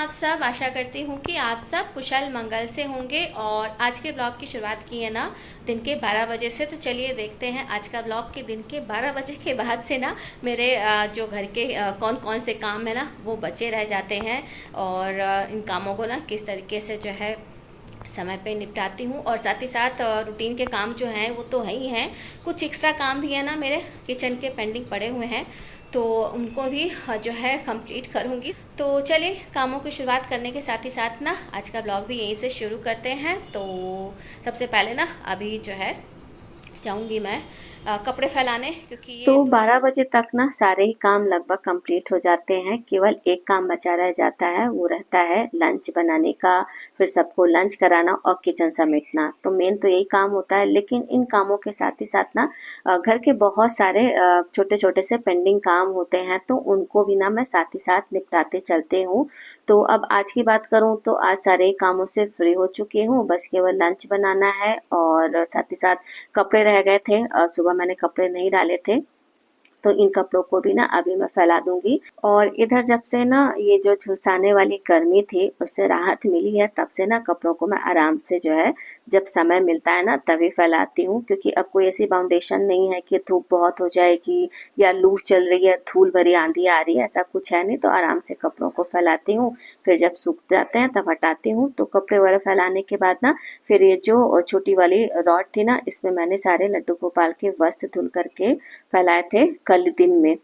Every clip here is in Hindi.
आप सब। आशा करती हूँ कि आप सब कुशल मंगल से होंगे। और आज के ब्लॉग की शुरुआत की है ना दिन के 12 बजे से। तो चलिए देखते हैं आज का ब्लॉग के दिन के 12 बजे के बाद से ना मेरे जो घर के कौन कौन से काम है ना वो बचे रह जाते हैं। और इन कामों को ना किस तरीके से जो है समय पे निपटाती हूँ। और साथ ही साथ रूटीन के काम जो हैं वो तो है ही हैं, कुछ एक्स्ट्रा काम भी है ना मेरे किचन के पेंडिंग पड़े हुए हैं, तो उनको भी जो है कंप्लीट करूँगी। तो चलिए कामों की शुरुआत करने के साथ ही साथ ना आज का ब्लॉग भी यहीं से शुरू करते हैं। तो सबसे पहले ना अभी जो है जाऊँगी मैं कपड़े फैलाने, क्योंकि ये तो 12 बजे तक ना सारे ही काम लगभग कंप्लीट हो जाते हैं। केवल एक काम बचा रह जाता है, वो रहता है लंच बनाने का, फिर सबको लंच कराना और किचन समेटना। तो मेन तो यही काम होता है, लेकिन इन कामों के साथ ही साथ ना घर के बहुत सारे छोटे छोटे से पेंडिंग काम होते हैं, तो उनको भी ना मैं साथ ही साथ निपटाते चलते हूँ। तो अब आज की बात करूँ तो आज सारे कामों से फ्री हो चुकी हूँ, बस केवल लंच बनाना है। और साथ ही साथ कपड़े रह गए थे, सुबह मैंने कपड़े नहीं डाले थे, तो इन कपड़ों को भी ना अभी मैं फैला दूंगी। और इधर जब से ना ये जो झुलसाने वाली गर्मी थी उससे राहत मिली है, तब से ना कपड़ों को मैं आराम से जो है जब समय मिलता है ना तभी फैलाती हूँ। क्योंकि अब कोई ऐसी बाउंडेशन नहीं है कि धूप बहुत हो जाएगी या लू चल रही है, धूल भरी आंधी आ रही है, ऐसा कुछ है नहीं। तो आराम से कपड़ों को फैलाती हूँ, फिर जब सूख जाते हैं तब हटाती हूँ। तो कपड़े वगैरह फैलाने के बाद ना फिर ये जो छोटी वाली रॉड थी ना, इसमें मैंने सारे लड्डू गोपाल के वस्त्र धुल करके फैलाए थे कल दिन में।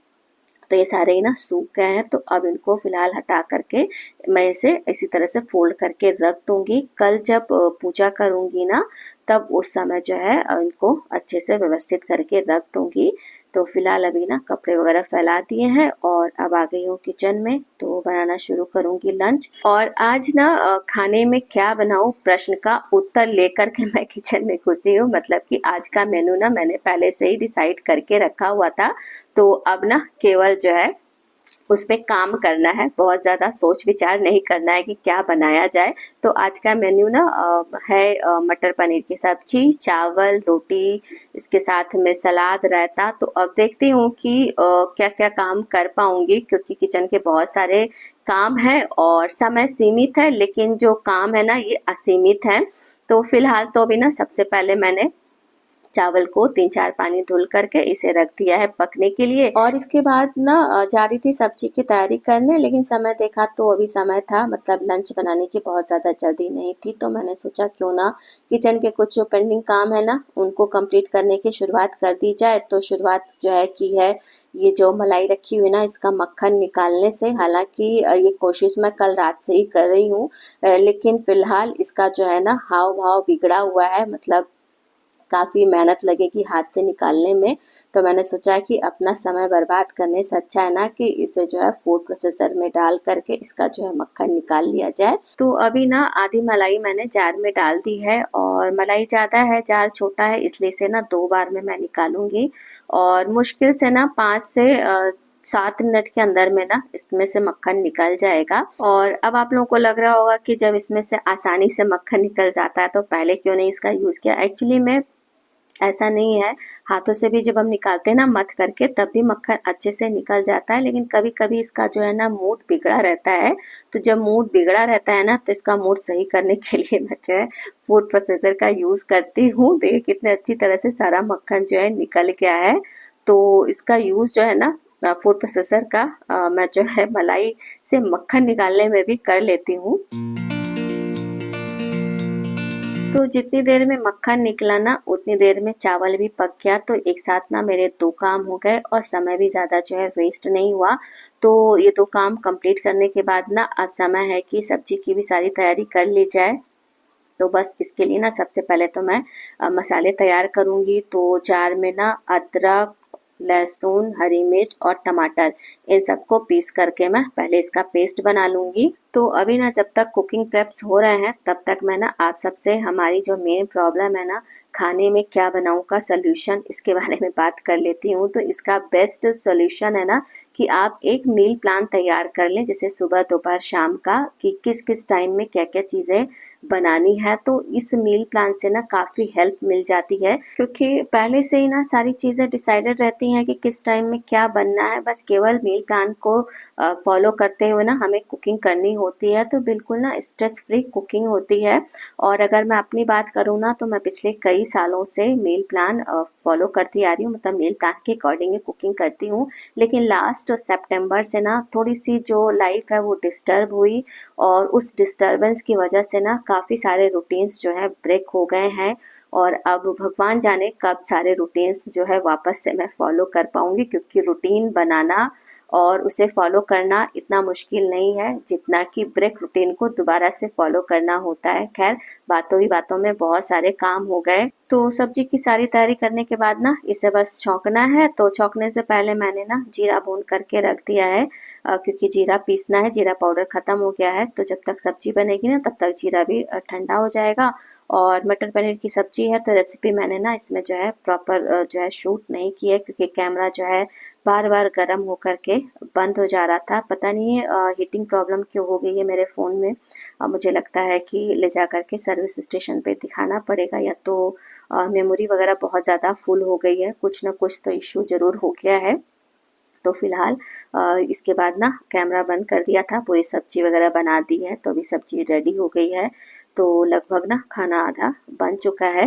तो ये सारे ही ना सूख गए हैं, तो अब इनको फिलहाल हटा करके मैं इसे इसी तरह से फोल्ड करके रख दूंगी। कल जब पूजा करूंगी ना तब उस समय जो है इनको अच्छे से व्यवस्थित करके रख दूंगी। तो फिलहाल अभी ना कपड़े वगैरह फैला दिए हैं और अब आ गई हूँ किचन में, तो बनाना शुरू करूंगी लंच। और आज ना खाने में क्या बनाऊं प्रश्न का उत्तर लेकर के मैं किचन में घुसी हूँ। मतलब कि आज का मेनू ना मैंने पहले से ही डिसाइड करके रखा हुआ था, तो अब ना केवल जो है उस पे काम करना है, बहुत ज़्यादा सोच विचार नहीं करना है कि क्या बनाया जाए। तो आज का मेन्यू ना है मटर पनीर की सब्जी, चावल, रोटी, इसके साथ में सलाद, रायता। तो अब देखती हूँ कि क्या क्या काम कर पाऊंगी, क्योंकि किचन के बहुत सारे काम है और समय सीमित है, लेकिन जो काम है ना ये असीमित है। तो फिलहाल तो अभी ना सबसे पहले मैंने चावल को 3-4 पानी धुल करके इसे रख दिया है पकने के लिए। और इसके बाद ना जा रही थी सब्जी की तैयारी करने, लेकिन समय देखा तो अभी समय था, मतलब लंच बनाने की बहुत ज़्यादा जल्दी नहीं थी। तो मैंने सोचा क्यों ना किचन के कुछ जो पेंडिंग काम है ना उनको कंप्लीट करने की शुरुआत कर दी जाए। तो शुरुआत जो है की है ये जो मलाई रखी हुई ना इसका मक्खन निकालने से। हालांकि ये कोशिश मैं कल रात से ही कर रही हूँ, लेकिन फिलहाल इसका जो है ना हाव भाव बिगड़ा हुआ है, मतलब काफ़ी मेहनत लगेगी हाथ से निकालने में। तो मैंने सोचा कि अपना समय बर्बाद करने से अच्छा है ना कि इसे जो है फूड प्रोसेसर में डाल करके इसका जो है मक्खन निकाल लिया जाए। तो अभी ना आधी मलाई मैंने जार में डाल दी है, और मलाई ज़्यादा है जार छोटा है, इसलिए इसे ना 2 बार में मैं निकालूंगी। और मुश्किल से ना 5 से 7 मिनट के अंदर में ना इसमें से मक्खन निकल जाएगा। और अब आप लोगों को लग रहा होगा कि जब इसमें से आसानी से मक्खन निकल जाता है तो पहले क्यों नहीं इसका यूज़ किया। एक्चुअली में ऐसा नहीं है, हाथों से भी जब हम निकालते हैं ना मथ करके तब भी मक्खन अच्छे से निकल जाता है, लेकिन कभी कभी इसका जो है ना मूड बिगड़ा रहता है। तो जब मूड बिगड़ा रहता है ना तो इसका मूड सही करने के लिए मैं जो है फूड प्रोसेसर का यूज़ करती हूँ। देखिए कितने अच्छी तरह से सारा मक्खन जो है निकल गया है। तो इसका यूज़ जो है ना फूड प्रोसेसर का मैं जो है मलाई से मक्खन निकालने में भी कर लेती हूँ। तो जितनी देर में मक्खन निकला ना उतनी देर में चावल भी पक गया। तो एक साथ ना मेरे 2 काम हो गए और समय भी ज़्यादा जो है वेस्ट नहीं हुआ। तो ये 2 काम कंप्लीट करने के बाद ना अब समय है कि सब्जी की भी सारी तैयारी कर ली जाए। तो बस इसके लिए ना सबसे पहले तो मैं मसाले तैयार करूँगी। तो जार में ना अदरक, लहसुन, हरी मिर्च और टमाटर इन सबको पीस करके मैं पहले इसका पेस्ट बना लूँगी। तो अभी ना जब तक कुकिंग प्रेप्स हो रहे हैं तब तक मैं ना आप सबसे हमारी जो मेन प्रॉब्लम है ना खाने में क्या बनाऊं का सॉल्यूशन, इसके बारे में बात कर लेती हूँ। तो इसका बेस्ट सॉल्यूशन है ना कि आप एक मील प्लान तैयार कर लें, जैसे सुबह दोपहर शाम का, कि किस किस टाइम में क्या क्या चीज़ें बनानी है तो इस मील प्लान से ना काफ़ी हेल्प मिल जाती है, क्योंकि पहले से ही ना सारी चीज़ें डिसाइडेड रहती हैं कि किस टाइम में क्या बनना है। बस केवल मील प्लान को फॉलो करते हुए ना हमें कुकिंग करनी होती है, तो बिल्कुल ना स्ट्रेस फ्री कुकिंग होती है। और अगर मैं अपनी बात करूँ ना तो मैं पिछले कई सालों से मील प्लान फॉलो करती आ रही हूँ, मतलब मील प्लान के अकॉर्डिंग ही कुकिंग करती हूँ। लेकिन लास्ट सितंबर से ना थोड़ी सी जो लाइफ है वो डिस्टर्ब हुई, और उस डिस्टरबेंस की वजह से ना काफ़ी सारे रूटीन्स जो है ब्रेक हो गए हैं। और अब भगवान जाने कब सारे रूटीन्स जो है वापस से मैं फॉलो कर पाऊँगी, क्योंकि रूटीन बनाना और उसे फॉलो करना इतना मुश्किल नहीं है जितना कि ब्रेक रूटीन को दोबारा से फॉलो करना होता है। खैर, बातों ही बातों में बहुत सारे काम हो गए। तो सब्जी की सारी तैयारी करने के बाद ना इसे बस छौंकना है। तो छौंकने से पहले मैंने ना जीरा भून करके रख दिया है, क्योंकि जीरा पीसना है, जीरा पाउडर ख़त्म हो गया है। तो जब तक सब्जी बनेगी ना तब तक जीरा भी ठंडा हो जाएगा। और मटर पनीर की सब्जी है तो रेसिपी मैंने ना इसमें जो है प्रॉपर जो है शूट नहीं की है, क्योंकि कैमरा जो है बार बार गर्म होकर के बंद हो जा रहा था। पता नहीं हीटिंग प्रॉब्लम क्यों हो गई है मेरे फ़ोन में। मुझे लगता है कि ले जा कर के सर्विस स्टेशन पे दिखाना पड़ेगा, या तो मेमोरी वगैरह बहुत ज़्यादा फुल हो गई है, कुछ ना कुछ तो इशू ज़रूर हो गया है। तो फिलहाल इसके बाद ना कैमरा बंद कर दिया था, पूरी सब्जी वगैरह बना दी है, तो अभी सब्जी रेडी हो गई है। तो लगभग ना खाना आधा बन चुका है।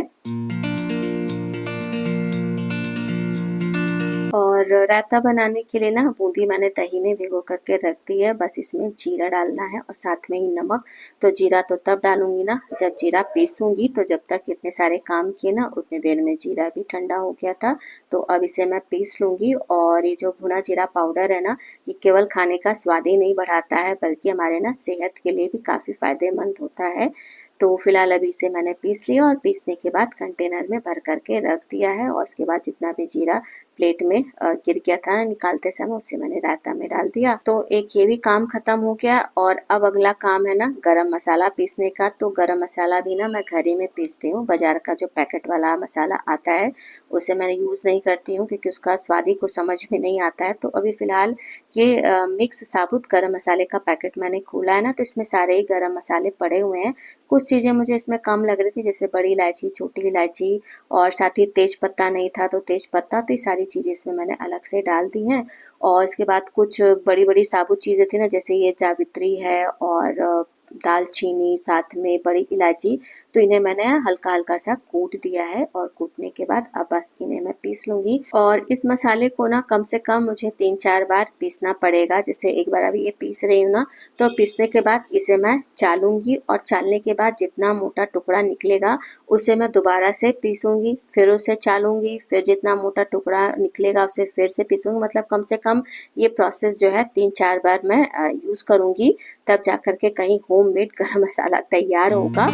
और रायता बनाने के लिए ना बूंदी मैंने दही में भिगो करके रख दी है, बस इसमें जीरा डालना है और साथ में ही नमक। तो जीरा तो तब डालूंगी ना जब जीरा पीसूंगी, तो जब तक इतने सारे काम किए ना उतनी देर में जीरा भी ठंडा हो गया था। तो अब इसे मैं पीस लूंगी। और ये जो भुना जीरा पाउडर है ना, ये केवल खाने का स्वाद ही नहीं बढ़ाता है बल्कि हमारे ना सेहत के लिए भी काफ़ी फायदेमंद होता है। तो फिलहाल अभी इसे मैंने पीस लिया, और पीसने के बाद कंटेनर में भर करके रख दिया है। और उसके बाद जितना भी जीरा प्लेट में गिर गया था ना निकालते समय, उसे मैंने रायता में डाल दिया। तो एक ये भी काम खत्म हो गया। और अब अगला काम है ना गरम मसाला पीसने का। तो गरम मसाला भी ना मैं घर ही में पीसती हूँ, बाजार का जो पैकेट वाला मसाला आता है उसे मैं यूज़ नहीं करती हूँ, क्योंकि उसका स्वाद ही कुछ समझ में नहीं आता है। तो अभी फ़िलहाल ये मिक्स साबुत गरम मसाले का पैकेट मैंने खोला है ना, तो इसमें सारे ही गरम मसाले पड़े हुए हैं। कुछ चीज़ें मुझे इसमें कम लग रही थी, जैसे बड़ी इलायची, छोटी इलायची, और साथ ही तेज पत्ता नहीं था तो तेज पत्ता। तो ये सारी चीज़ें इसमें मैंने अलग से डाल दी हैं। और इसके बाद कुछ बड़ी बड़ी साबुत चीज़ें थी ना, जैसे ये जावित्री है और दालचीनी, साथ में बड़ी इलायची, तो इन्हें मैंने हल्का हल्का सा कूट दिया है। और कूटने के बाद अब बस इन्हें मैं पीस लूँगी। और इस मसाले को ना कम से कम मुझे 3-4 बार पीसना पड़ेगा। जैसे एक बार अभी ये पीस रही हूँ ना, तो पीसने के बाद इसे मैं चालूँगी, और चालने के बाद जितना मोटा टुकड़ा निकलेगा उसे मैं दोबारा से पीसूँगी, फिर उसे चालूँगी, फिर जितना मोटा टुकड़ा निकलेगा उसे फिर से पीसूँगी। मतलब कम से कम ये प्रोसेस जो है 3-4 बार मैं यूज़ करूँगी, तब जा कर के कहीं होममेड गरम मसाला तैयार होगा।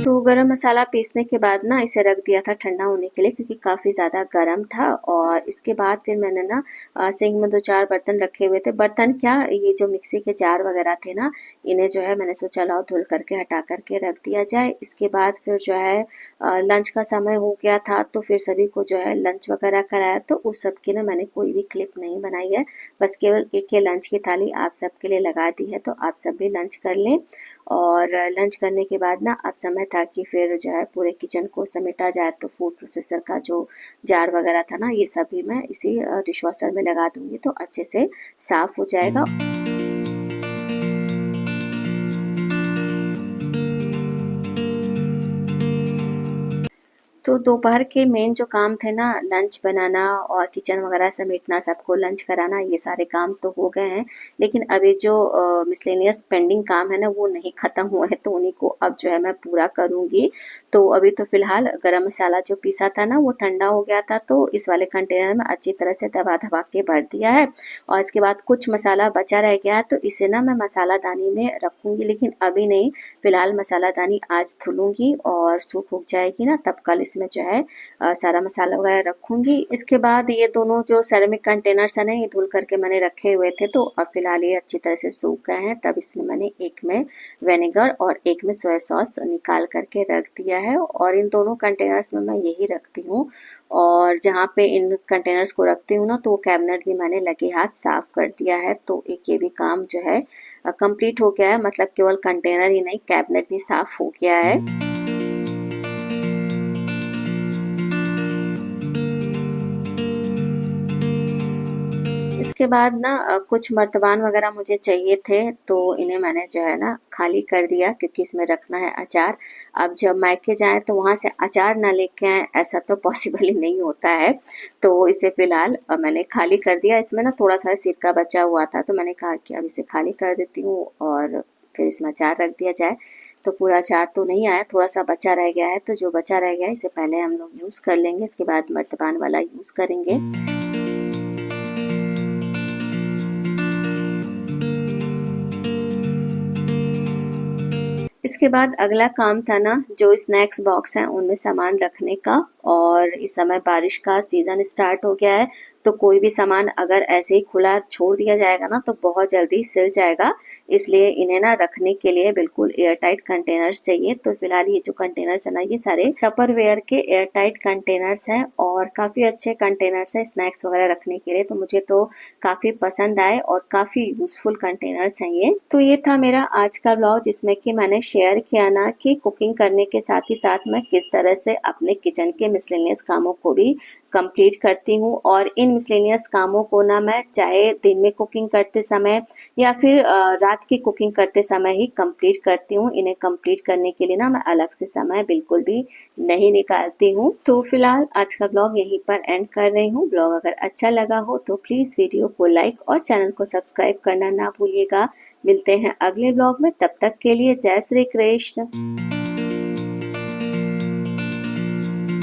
तो गरम मसाला पीसने के बाद ना इसे रख दिया था ठंडा होने के लिए, क्योंकि काफ़ी ज़्यादा गर्म था। और इसके बाद फिर मैंने ना सिंक में 2-4 बर्तन रखे हुए थे। बर्तन क्या, ये जो मिक्सी के जार वगैरह थे ना, इन्हें जो है मैंने सोचा लाओ धुल करके हटा करके रख दिया जाए। इसके बाद फिर जो है लंच का समय हो गया था, तो फिर सभी को जो है लंच वगैरह कराया। तो उस सब की ना मैंने कोई भी क्लिप नहीं बनाई है, बस केवल एक ये लंच की थाली आप सबके लिए लगा दी है। तो आप सब भी लंच कर लें। और लंच करने के बाद ना अब समय था कि फिर जो है पूरे किचन को समेटा जाए। तो फूड प्रोसेसर का जो जार वगैरह था ना, ये सभी मैं इसी डिशवॉशर में लगा दूंगी, तो अच्छे से साफ हो जाएगा। तो दोपहर के मेन जो काम थे ना, लंच बनाना और किचन वगैरह समेटना, सबको लंच कराना, ये सारे काम तो हो गए हैं। लेकिन अभी जो मिसलेनियस पेंडिंग काम है ना, वो नहीं ख़त्म हुए हैं, तो उन्हीं को अब जो है मैं पूरा करूँगी। तो अभी तो फ़िलहाल गरम मसाला जो पीसा था ना वो ठंडा हो गया था, तो इस वाले कंटेनर में अच्छी तरह से दबा दबा के भर दिया है। और इसके बाद कुछ मसाला बचा रह गया है, तो इसे ना मैं मसालादानी में रखूँगी, लेकिन अभी नहीं। फ़िलहाल मसालादानी आज धुलूँगी, और सूख उग जाएगी ना तब कल इसमें जो है सारा मसाला वगैरह रखूँगी। इसके बाद ये दोनों जो सेरेमिक कंटेनर्स हैं ना, ये धुल करके मैंने रखे हुए थे, तो अब फिलहाल ये अच्छी तरह से सूख गए हैं। तब इसमें मैंने एक में विनेगर और एक में सोया सॉस निकाल करके रख दिया है। और इन दोनों कंटेनर्स में मैं यही रखती हूँ। और जहाँ पे इन कंटेनर्स को रखती हूँ ना, तो वो कैबिनेट भी मैंने लगे हाथ साफ़ कर दिया है। तो एक ये भी काम जो है कंप्लीट हो गया है, मतलब केवल कंटेनर ही नहीं कैबिनेट भी साफ हो गया है। इसके बाद ना कुछ मर्तबान वगैरह मुझे चाहिए थे, तो इन्हें मैंने जो है ना खाली कर दिया, क्योंकि इसमें रखना है अचार। अब जब मायके जाएँ तो वहाँ से अचार ना लेके आएँ, ऐसा तो पॉसिबल ही नहीं होता है। तो इसे फ़िलहाल मैंने खाली कर दिया। इसमें ना थोड़ा सा सिरका बचा हुआ था, तो मैंने कहा कि अब इसे खाली कर देती हूँ और फिर इसमें अचार रख दिया जाए। तो पूरा अचार तो नहीं आया, थोड़ा सा बचा रह गया है, तो जो बचा रह गया है इसे पहले हम लोग यूज़ कर लेंगे, इसके बाद मर्तबान वाला यूज़ करेंगे। इसके बाद अगला काम था ना, जो स्नैक्स बॉक्स हैं उनमें सामान रखने का। और इस समय बारिश का सीज़न स्टार्ट हो गया है, तो कोई भी सामान अगर ऐसे ही खुला छोड़ दिया जाएगा ना तो बहुत जल्दी सिल जाएगा। इसलिए इन्हें ना रखने के लिए बिल्कुल एयर टाइट कंटेनर्स चाहिए। तो फिलहाल ये जो कंटेनर्स है ना, ये सारे टपरवेयर के एयर टाइट कंटेनर्स हैं और काफ़ी अच्छे कंटेनर्स हैं स्नैक्स वगैरह रखने के लिए। तो मुझे तो काफ़ी पसंद आए और काफ़ी यूज़फुल कंटेनर्स हैं ये। तो ये था मेरा आज का ब्लॉग, जिसमें कि मैंने शेयर किया ना कि कुकिंग करने के साथ ही साथ मैं किस तरह से अपने किचन के मिसलेनियस कामों को भी कंप्लीट करती हूँ। और इन मिसलेनियस कामों को ना मैं चाहे दिन में कुकिंग करते समय या फिर रात की कुकिंग करते समय ही कंप्लीट करती हूँ। इन्हें कंप्लीट करने के लिए ना मैं अलग से समय बिल्कुल भी नहीं निकालती हूँ। तो फिलहाल आज का ब्लॉग यहीं पर एंड कर रही हूँ। ब्लॉग अगर अच्छा लगा हो तो प्लीज़ वीडियो को लाइक और चैनल को सब्सक्राइब करना ना भूलिएगा। मिलते हैं अगले ब्लॉग में, तब तक के लिए जय श्री कृष्ण।